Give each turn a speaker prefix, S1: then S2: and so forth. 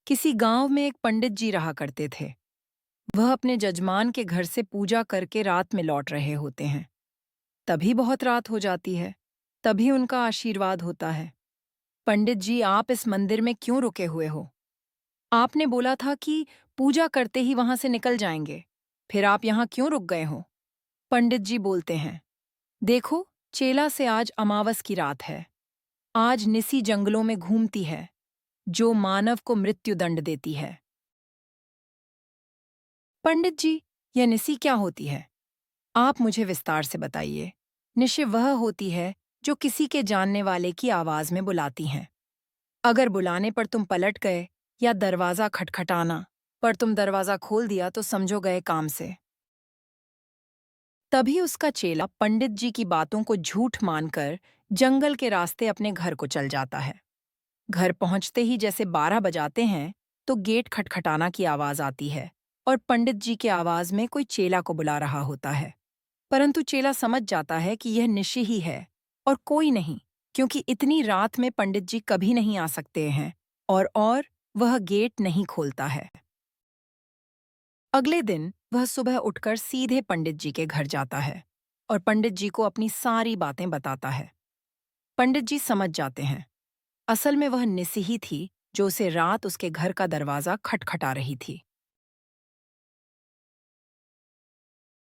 S1: किसी गांव में एक पंडित जी रहा करते थे। वह अपने जजमान के घर से पूजा करके रात में लौट रहे होते हैं। तभी बहुत रात हो जाती है। तभी उनका आशीर्वाद होता है। पंडित जी, आप इस मंदिर में क्यों रुके हुए हो? आपने बोला था कि पूजा करते ही वहां से निकल जाएंगे। फिर आप यहाँ क्यों रुक गए हो? पंडित जी बोलते हैं, देखो, चेला से आज अमावस की रात है। आज निसी जंगलों में घूमती है, जो मानव को मृत्यु दंड देती है। पंडित जी, यह निसी क्या होती है? आप मुझे विस्तार से बताइए। निशि वह होती है जो किसी के जानने वाले की आवाज में बुलाती हैं। अगर बुलाने पर तुम पलट गए या दरवाजा खटखटाना पर तुम दरवाजा खोल दिया तो समझो गए काम से। तभी उसका चेला पंडित जी की बातों को झूठ मानकर जंगल के रास्ते अपने घर को चल जाता है। घर पहुंचते ही जैसे 12 बजाते हैं तो गेट खटखटाना की आवाज आती है और पंडित जी की आवाज में कोई चेला को बुला रहा होता है। परंतु चेला समझ जाता है कि यह निशि ही है और कोई नहीं, क्योंकि इतनी रात में पंडित जी कभी नहीं आ सकते हैं और वह गेट नहीं खोलता है। अगले दिन वह सुबह उठकर सीधे पंडित जी के घर जाता है और पंडित जी को अपनी सारी बातें बताता है। पंडित जी समझ जाते हैं, असल में वह निशि ही थी जो उसे रात उसके घर का दरवाजा खटखटा रही थी।